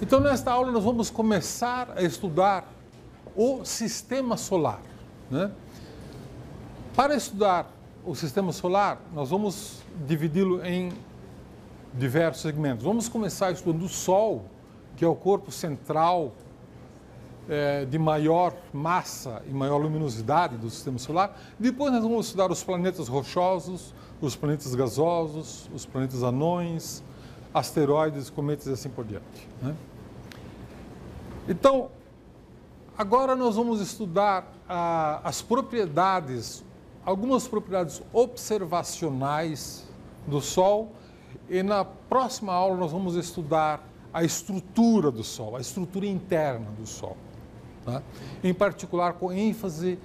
Então, nesta aula, nós vamos começar a estudar o sistema solar, né? Para estudar o sistema solar, nós vamos dividi-lo em diversos segmentos. Vamos começar estudando o Sol, que é o corpo central de maior massa e maior luminosidade do sistema solar. Depois nós vamos estudar os planetas rochosos, os planetas gasosos, os planetas anões, asteroides, cometas e assim por diante, né? Então, agora nós vamos estudar as propriedades, algumas propriedades observacionais do Sol, e na próxima aula nós vamos estudar a estrutura do Sol, a estrutura interna do Sol, tá? Em particular com ênfase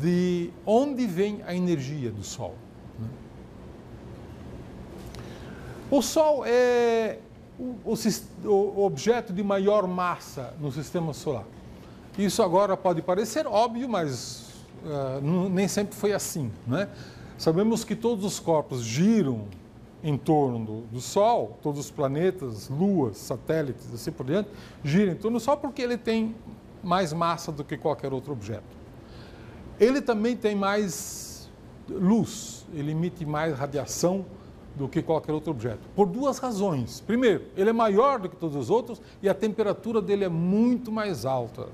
de onde vem a energia do Sol, né? O Sol é o objeto de maior massa no sistema solar. Isso agora pode parecer óbvio, mas nem sempre foi assim, né? Sabemos que todos os corpos giram em torno do Sol, todos os planetas, luas, satélites, assim por diante, giram em torno do Sol porque ele tem mais massa do que qualquer outro objeto. Ele também tem mais luz, ele emite mais radiação do que qualquer outro objeto, por duas razões. Primeiro, ele é maior do que todos os outros e a temperatura dele é muito mais alta.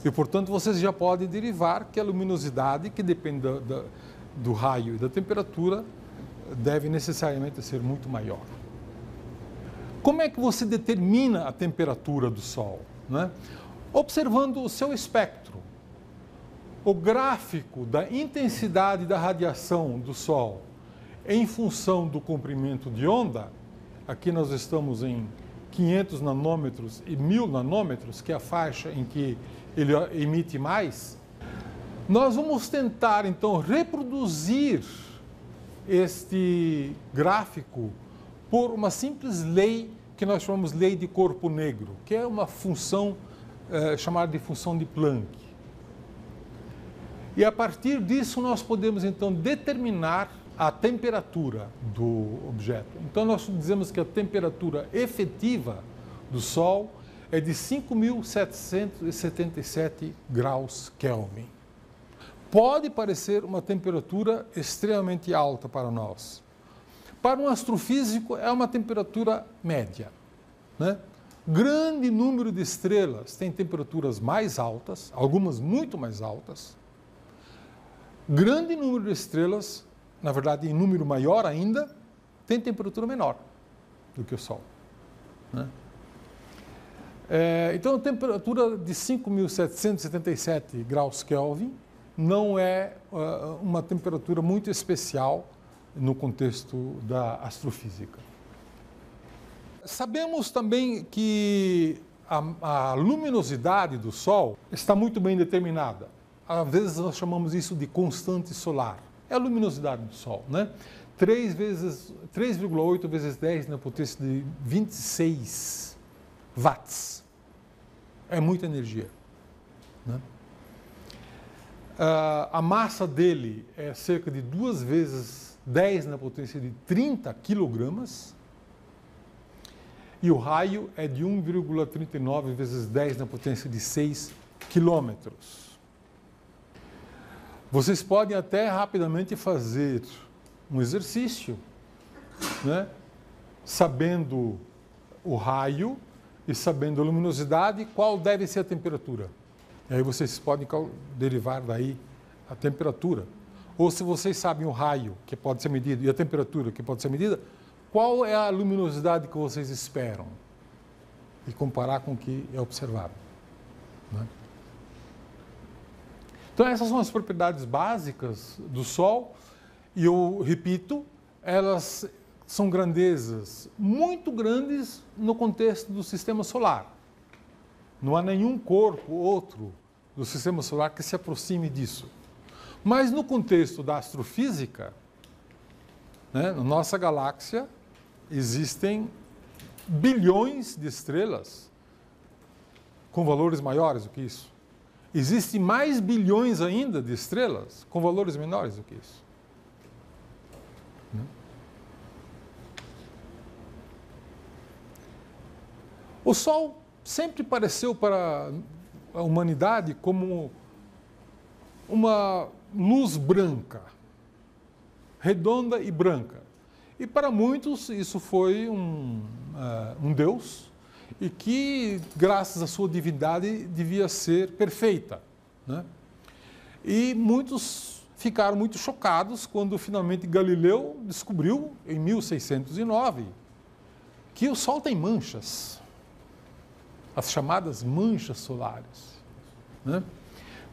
E, portanto, vocês já podem derivar que a luminosidade, que depende do raio e da temperatura, deve necessariamente ser muito maior. Como é que você determina a temperatura do Sol, né? Observando o seu espectro. O gráfico da intensidade da radiação do Sol em função do comprimento de onda, aqui nós estamos em 500 nanômetros e 1000 nanômetros, que é a faixa em que ele emite mais, nós vamos tentar, então, reproduzir este gráfico por uma simples lei que nós chamamos lei de corpo negro, que é uma função chamada de função de Planck. E a partir disso nós podemos então determinar a temperatura do objeto. Então nós dizemos que a temperatura efetiva do Sol é de 5.777 graus Kelvin. Pode parecer uma temperatura extremamente alta para nós. Para um astrofísico é uma temperatura média, né? Grande número de estrelas tem temperaturas mais altas, algumas muito mais altas. Grande número de estrelas, na verdade em número maior ainda, tem temperatura menor do que o Sol, né? Então a temperatura de 5.777 graus Kelvin não é uma temperatura muito especial no contexto da astrofísica. Sabemos também que a luminosidade do Sol está muito bem determinada. Às vezes nós chamamos isso de constante solar. É a luminosidade do Sol, né? 3,8 vezes 10 na potência de 26 watts. É muita energia, né? A massa dele é cerca de 2 vezes 10 na potência de 30 quilogramas. E o raio é de 1,39 vezes 10 na potência de 6 quilômetros. Vocês podem até rapidamente fazer um exercício, né? Sabendo o raio e sabendo a luminosidade, qual deve ser a temperatura. E aí vocês podem derivar daí a temperatura. Ou se vocês sabem o raio, que pode ser medido, e a temperatura, que pode ser medida, qual é a luminosidade que vocês esperam? E comparar com o que é observado, né? Então essas são as propriedades básicas do Sol, e eu repito, elas são grandezas muito grandes no contexto do sistema solar. Não há nenhum corpo outro do sistema solar que se aproxime disso. Mas no contexto da astrofísica, né, na nossa galáxia, existem bilhões de estrelas com valores maiores do que isso. Existem mais bilhões ainda de estrelas com valores menores do que isso. O Sol sempre pareceu para a humanidade como uma luz branca, redonda e branca. E para muitos isso foi um Deus e que, graças à sua divindade, devia ser perfeita, né? E muitos ficaram muito chocados quando finalmente Galileu descobriu, em 1609, que o Sol tem manchas, as chamadas manchas solares, né?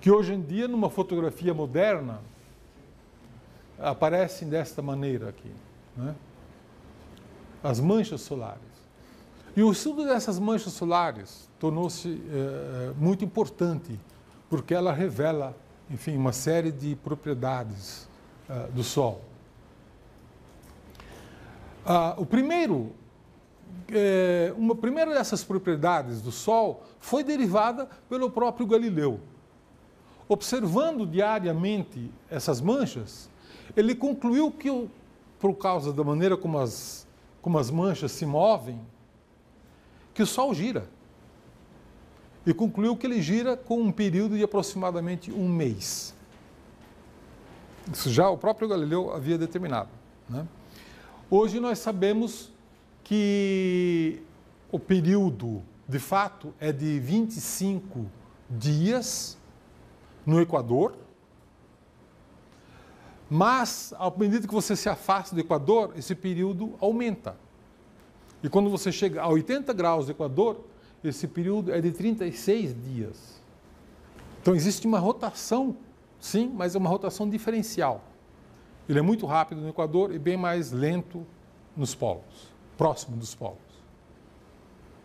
Que hoje em dia, numa fotografia moderna, aparecem desta maneira aqui, né? As manchas solares. E o estudo dessas manchas solares tornou-se muito importante, porque ela revela, enfim, uma série de propriedades do Sol. Uma primeira dessas propriedades do Sol foi derivada pelo próprio Galileu. Observando diariamente essas manchas, ele concluiu que, por causa da maneira como as manchas se movem, que o Sol gira. E concluiu que ele gira com um período de aproximadamente um mês. Isso já o próprio Galileu havia determinado, né? Hoje nós sabemos que o período, de fato, é de 25 dias no Equador, mas, à medida que você se afasta do Equador, esse período aumenta. E quando você chega a 80 graus do Equador, esse período é de 36 dias. Então, existe uma rotação, sim, mas é uma rotação diferencial. Ele é muito rápido no Equador e bem mais lento nos polos, próximo dos polos,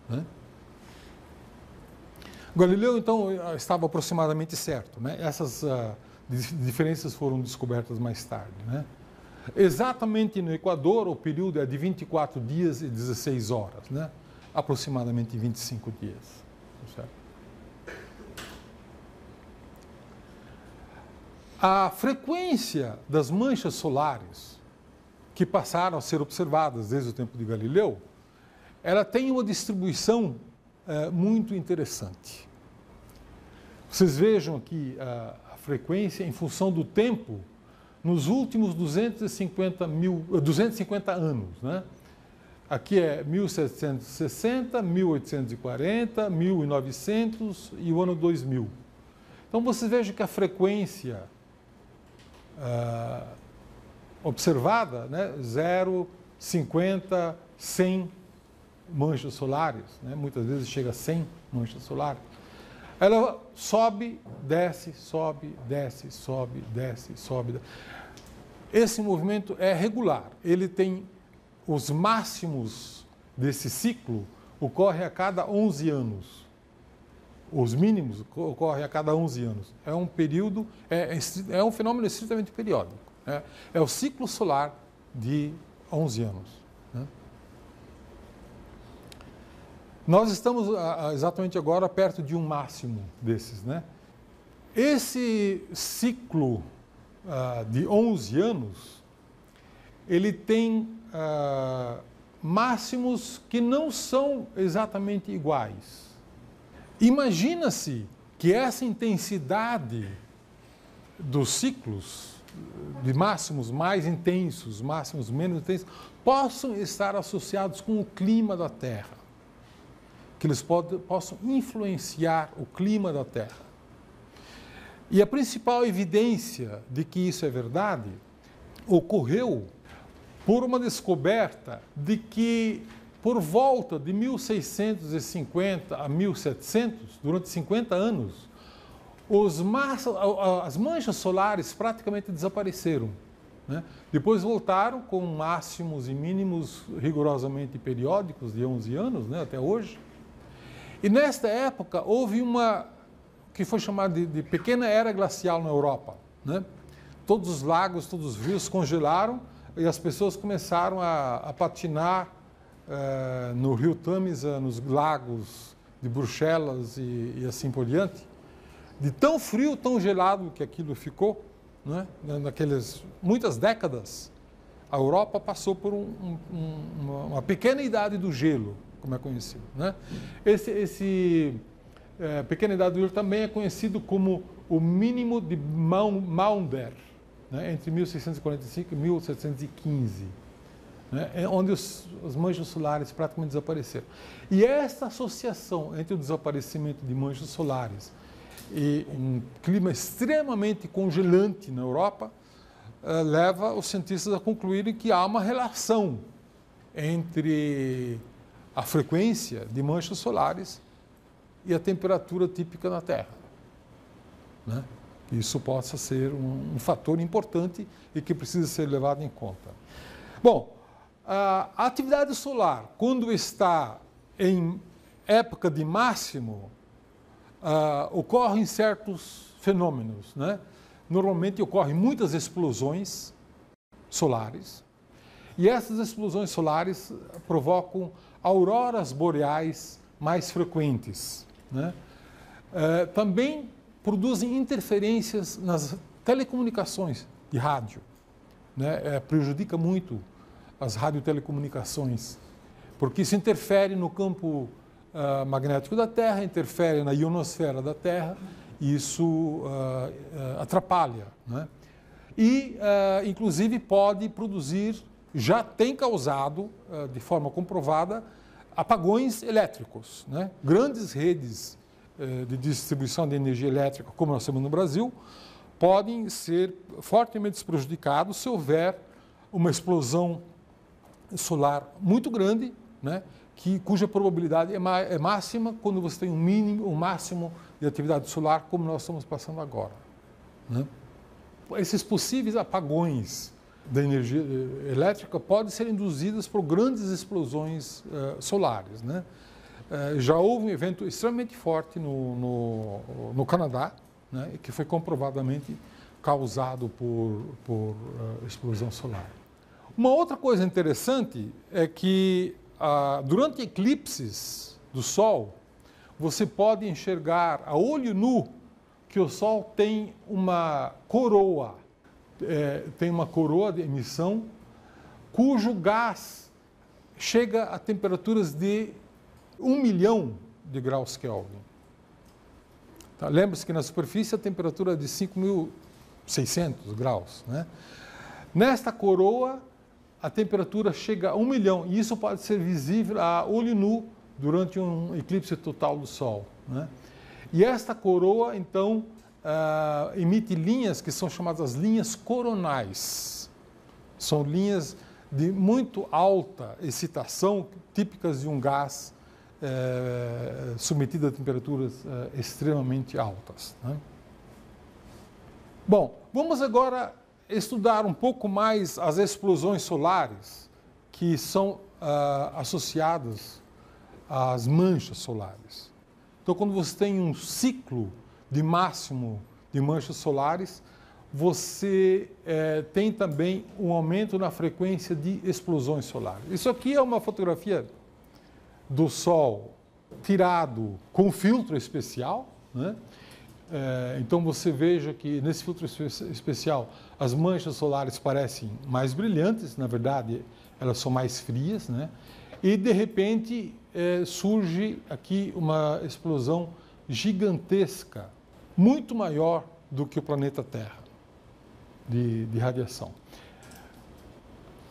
né? Galileu, então, estava aproximadamente certo, né? Essas diferenças foram descobertas mais tarde, né? Exatamente no Equador, o período é de 24 dias e 16 horas, né? Aproximadamente 25 dias. Certo? A frequência das manchas solares que passaram a ser observadas desde o tempo de Galileu, ela tem uma distribuição muito interessante. Vocês vejam aqui a frequência em função do tempo nos últimos 250 anos, né? Aqui é 1760, 1840, 1900 e o ano 2000. Então, vocês vejam que a frequência observada, né, 0, 50, 100 manchas solares, né, muitas vezes chega a 100 manchas solares. Ela sobe, desce, sobe, desce, sobe, desce, sobe. Esse movimento é regular. Ele tem os máximos desse ciclo ocorre a cada 11 anos. Os mínimos ocorrem a cada 11 anos. É um período, é um fenômeno estritamente periódico, né? É o ciclo solar de 11 anos, né? Nós estamos exatamente agora perto de um máximo desses, né? Esse ciclo de 11 anos, ele tem máximos que não são exatamente iguais. Imagina-se que essa intensidade dos ciclos, de máximos mais intensos, máximos menos intensos, possam estar associados com o clima da Terra, que eles possam influenciar o clima da Terra. E a principal evidência de que isso é verdade ocorreu por uma descoberta de que, por volta de 1650 a 1700, durante 50 anos, as manchas solares praticamente desapareceram, né? Depois voltaram com máximos e mínimos rigorosamente periódicos de 11 anos, né, até hoje. E nesta época houve uma que foi chamada de pequena era glacial na Europa, né? Todos os lagos, todos os rios congelaram e as pessoas começaram a patinar no rio Tamisa, nos lagos de Bruxelas e assim por diante. De tão frio, tão gelado que aquilo ficou, né? Naquelas muitas décadas, a Europa passou por uma pequena idade do gelo, como é conhecido, né? Esse pequena idade do Júlio também é conhecido como o mínimo de Maunder, né? Entre 1645 e 1715. Né, é onde os manchas solares praticamente desapareceram. E esta associação entre o desaparecimento de manchas solares e um clima extremamente congelante na Europa leva os cientistas a concluírem que há uma relação entre a frequência de manchas solares e a temperatura típica na Terra. Né? Isso possa ser um fator importante e que precisa ser levado em conta. Bom, a atividade solar, quando está em época de máximo, ocorrem certos fenômenos, né? Normalmente ocorrem muitas explosões solares, e essas explosões solares provocam auroras boreais mais frequentes, né? Também produzem interferências nas telecomunicações de rádio, né? Prejudica muito as radiotelecomunicações, porque isso interfere no campo magnético da Terra, interfere na ionosfera da Terra, e isso atrapalha, né? E, inclusive, pode produzir, já tem causado, de forma comprovada, apagões elétricos, né? Grandes redes de distribuição de energia elétrica, como nós temos no Brasil, podem ser fortemente prejudicados se houver uma explosão solar muito grande, né, cuja probabilidade é máxima quando você tem um máximo de atividade solar, como nós estamos passando agora. Né? Esses possíveis apagões da energia elétrica podem ser induzidos por grandes explosões solares. Né? Já houve um evento extremamente forte no Canadá, né, que foi comprovadamente causado por explosão solar. Uma outra coisa interessante é que durante eclipses do Sol, você pode enxergar a olho nu que o Sol tem uma coroa, de emissão, cujo gás chega a temperaturas de 1 milhão de graus Kelvin. Tá? Lembre-se que na superfície a temperatura é de 5.600 graus. Né? Nesta coroa, a temperatura chega a 1 milhão, e isso pode ser visível a olho nu durante um eclipse total do Sol. Né? E esta coroa, então, emite linhas que são chamadas linhas coronais. São linhas de muito alta excitação, típicas de um gás submetido a temperaturas extremamente altas. Né? Bom, vamos agora estudar um pouco mais as explosões solares que são associadas às manchas solares. Então, quando você tem um ciclo de máximo de manchas solares, você tem também um aumento na frequência de explosões solares. Isso aqui é uma fotografia do Sol tirado com filtro especial, né? Então você veja que nesse filtro especial as manchas solares parecem mais brilhantes, na verdade elas são mais frias, né? E de repente surge aqui uma explosão gigantesca, muito maior do que o planeta Terra, de radiação.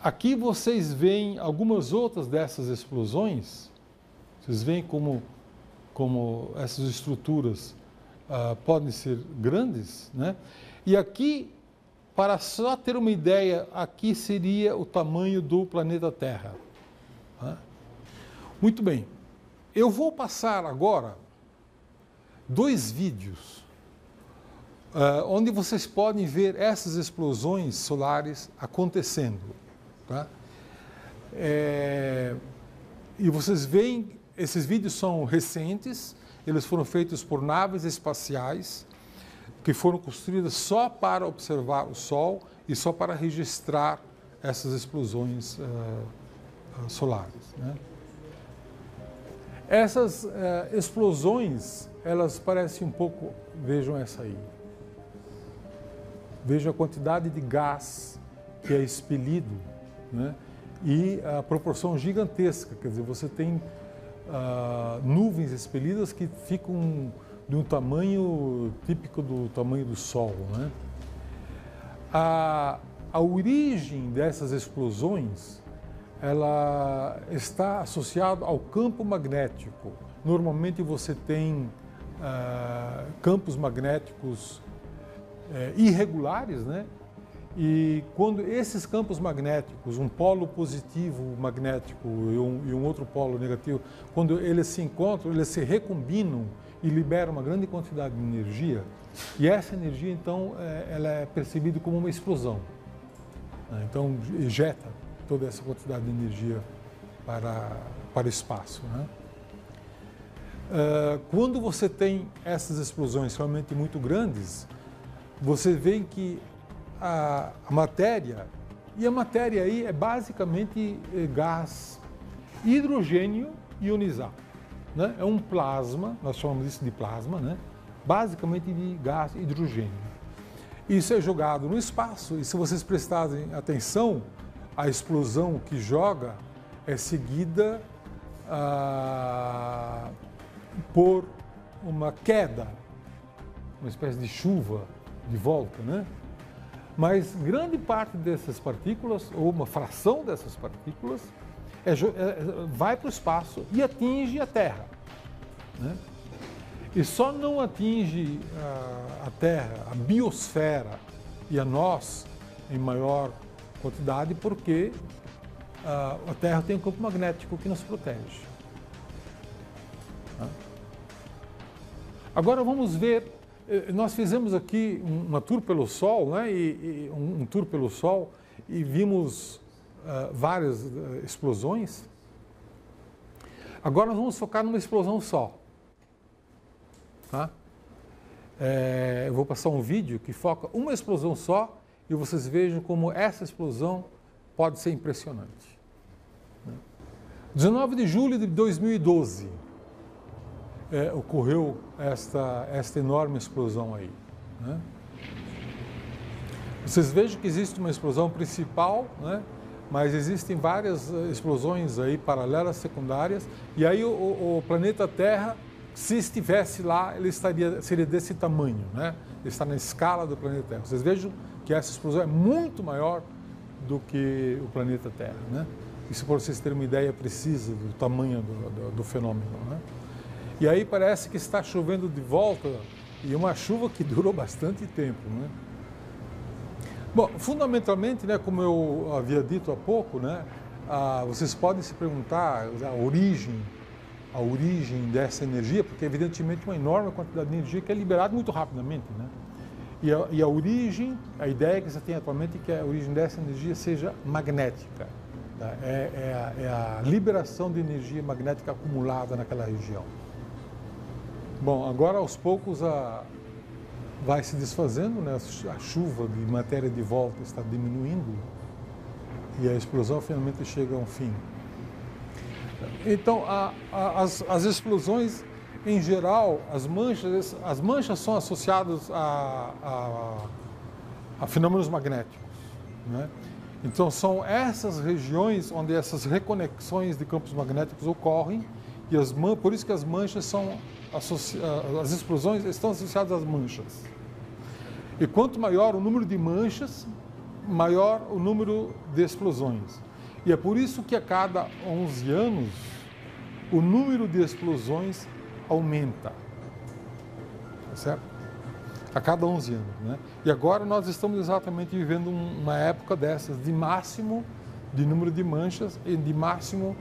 Aqui vocês veem algumas outras dessas explosões, vocês veem como essas estruturas podem ser grandes, né? E aqui, para só ter uma ideia, aqui seria o tamanho do planeta Terra. Né? Muito bem, eu vou passar agora 2 vídeos onde vocês podem ver essas explosões solares acontecendo. Tá? E vocês veem, esses vídeos são recentes, eles foram feitos por naves espaciais que foram construídas só para observar o Sol e só para registrar essas explosões solares. Né? Essas explosões, elas parecem um pouco, vejam essa aí. Vejam a quantidade de gás que é expelido, né? E a proporção gigantesca, quer dizer, você tem nuvens expelidas que ficam de um tamanho típico do tamanho do Sol, né? A origem dessas explosões, ela está associada ao campo magnético. Normalmente você tem campos magnéticos irregulares, né? E quando esses campos magnéticos, um polo positivo magnético e um outro polo negativo, quando eles se encontram, eles se recombinam e liberam uma grande quantidade de energia, e essa energia, então, ela é percebida como uma explosão. Então, ejeta toda essa quantidade de energia para o espaço, né? Quando você tem essas explosões realmente muito grandes, você vê que a matéria, e a matéria aí é basicamente gás hidrogênio ionizado, né? É um plasma, nós chamamos isso de plasma, né? Basicamente de gás hidrogênio. Isso é jogado no espaço, e se vocês prestarem atenção, a explosão que joga é seguida por uma queda, uma espécie de chuva de volta, né? Mas grande parte dessas partículas, ou uma fração dessas partículas, vai para o espaço e atinge a Terra, né? E só não atinge a Terra, a biosfera e a nós em maior quantidade porque a Terra tem um campo magnético que nos protege. Agora vamos ver. Nós fizemos aqui uma tour pelo Sol, né? Um tour pelo Sol e vimos várias explosões. Agora nós vamos focar numa explosão só. Tá? Eu vou passar um vídeo que foca uma explosão só e vocês vejam como essa explosão pode ser impressionante. 19 de julho de 2012. Ocorreu esta enorme explosão aí, né? Vocês vejam que existe uma explosão principal, né? Mas existem várias explosões aí paralelas, secundárias, e aí o planeta Terra, se estivesse lá, ele seria desse tamanho, né? Ele está na escala do planeta Terra. Vocês vejam que essa explosão é muito maior do que o planeta Terra, né? Isso para vocês terem uma ideia precisa do tamanho do fenômeno, né? E aí parece que está chovendo de volta, e uma chuva que durou bastante tempo, né? Bom, fundamentalmente, né, como eu havia dito há pouco, né, vocês podem se perguntar a origem dessa energia, porque evidentemente uma enorme quantidade de energia que é liberada muito rapidamente, né? E a origem, a ideia que você tem atualmente é que a origem dessa energia seja magnética. Tá? É a liberação de energia magnética acumulada naquela região. Bom, agora aos poucos vai se desfazendo, né? A chuva de matéria de volta está diminuindo e a explosão finalmente chega a um fim. Então, as explosões, em geral, as manchas são associadas a fenômenos magnéticos, né? Então, são essas regiões onde essas reconexões de campos magnéticos ocorrem e por isso que as manchas são as explosões estão associadas às manchas. E quanto maior o número de manchas, maior o número de explosões. E é por isso que a cada 11 anos o número de explosões aumenta. Tá certo? A cada 11 anos, né? E agora nós estamos exatamente vivendo uma época dessas de máximo de número de manchas e de máximo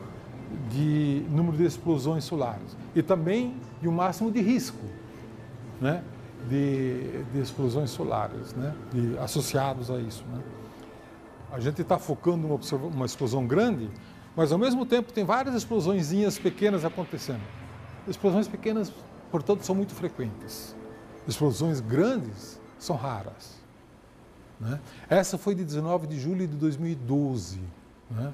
de número de explosões solares e também de um máximo de risco, né, de explosões solares, né, associados a isso, né. A gente está focando uma explosão grande, mas ao mesmo tempo tem várias explosõezinhas pequenas acontecendo. Explosões pequenas, portanto, são muito frequentes. Explosões grandes são raras, né. Essa foi de 19 de julho de 2012, né.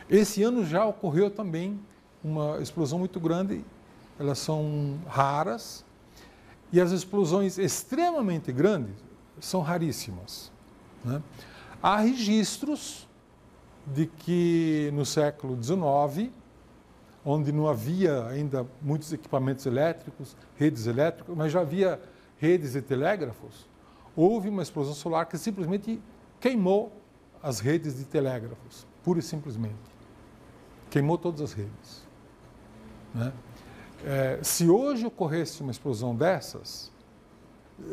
Esse ano já ocorreu também uma explosão muito grande, elas são raras, e as explosões extremamente grandes são raríssimas, né? Há registros de que no século XIX onde não havia ainda muitos equipamentos elétricos, redes elétricas, mas já havia redes de telégrafos, houve uma explosão solar que simplesmente queimou as redes de telégrafos, pura e simplesmente. Queimou todas as redes. Né? Se hoje ocorresse uma explosão dessas,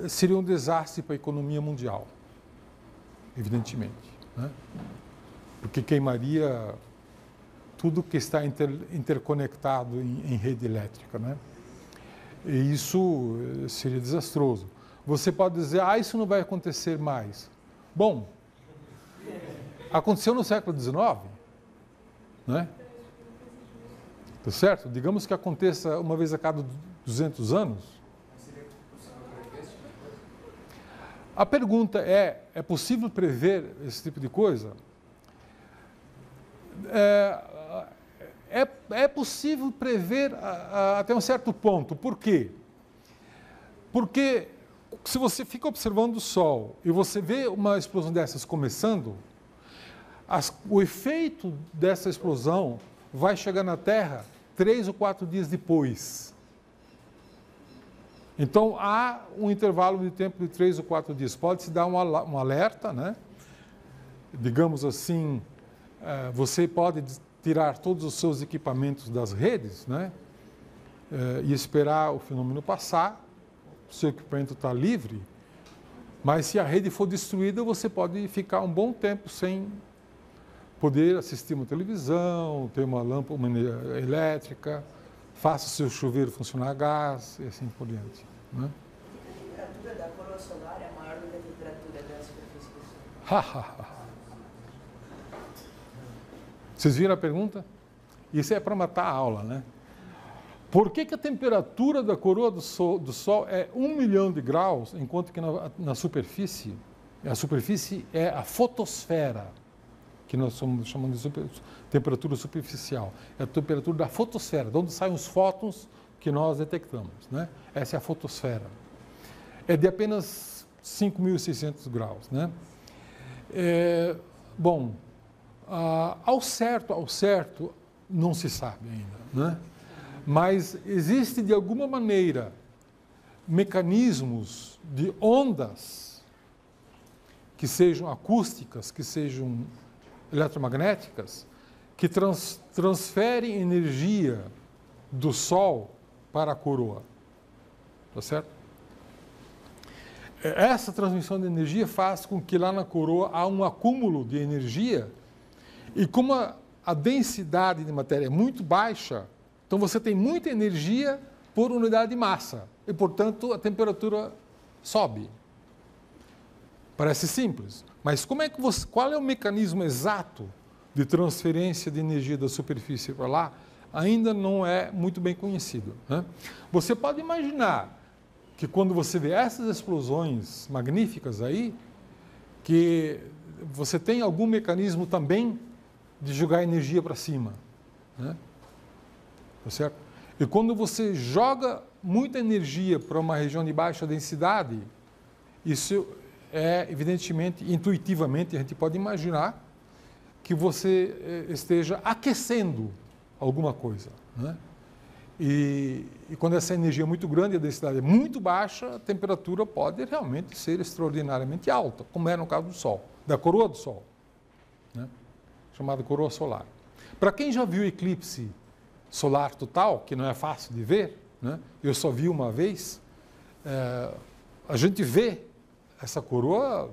seria um desastre para a economia mundial, evidentemente. Né? Porque queimaria tudo que está interconectado em rede elétrica. Né? E isso seria desastroso. Você pode dizer, isso não vai acontecer mais. Bom, aconteceu no século XIX, né? Tá certo? Digamos que aconteça uma vez a cada 200 anos. A pergunta é possível prever esse tipo de coisa? É possível prever até um certo ponto. Por quê? Porque se você fica observando o Sol e você vê uma explosão dessas começando, o efeito dessa explosão vai chegar na Terra 3 ou 4 dias depois. Então, há um intervalo de tempo de 3 ou 4 dias. Pode-se dar um alerta, né? Digamos assim, você pode tirar todos os seus equipamentos das redes, né? E esperar o fenômeno passar, o seu equipamento está livre, mas se a rede for destruída, você pode ficar um bom tempo sem poder assistir uma televisão, ter uma lâmpada elétrica, faça o seu chuveiro funcionar a gás e assim por diante. Né? A temperatura da coroa solar é maior do que a temperatura da superfície do Sol. Vocês viram a pergunta? Isso é para matar a aula, né? Por que a temperatura da coroa do Sol é 1 milhão de graus, enquanto que na superfície, a superfície é a fotosfera, que nós chamamos de temperatura superficial. É a temperatura da fotosfera, de onde saem os fótons que nós detectamos. Né? Essa é a fotosfera. É de apenas 5.600 graus. Né? Bom, ao certo, não se sabe ainda. Né? Mas existe, de alguma maneira, mecanismos de ondas que sejam acústicas, que sejam eletromagnéticas, que transferem energia do Sol para a coroa. Tá certo? Essa transmissão de energia faz com que lá na coroa há um acúmulo de energia e como a densidade de matéria é muito baixa, então você tem muita energia por unidade de massa e, portanto, a temperatura sobe. Parece simples, mas qual é o mecanismo exato de transferência de energia da superfície para lá? Ainda não é muito bem conhecido. Né? Você pode imaginar que quando você vê essas explosões magníficas aí, que você tem algum mecanismo também de jogar energia para cima. Né? Tá certo? E quando você joga muita energia para uma região de baixa densidade, isso evidentemente, intuitivamente, a gente pode imaginar que você esteja aquecendo alguma coisa. Né? E quando essa energia é muito grande, a densidade é muito baixa, a temperatura pode realmente ser extraordinariamente alta, como é no caso do Sol, da coroa do Sol, né? Chamada coroa solar. Para quem já viu eclipse solar total, que não é fácil de ver, né? Eu só vi uma vez, a gente vê essa coroa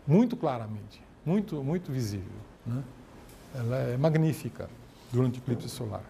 muito claramente, muito visível. Né? Ela é magnífica durante o eclipse solar.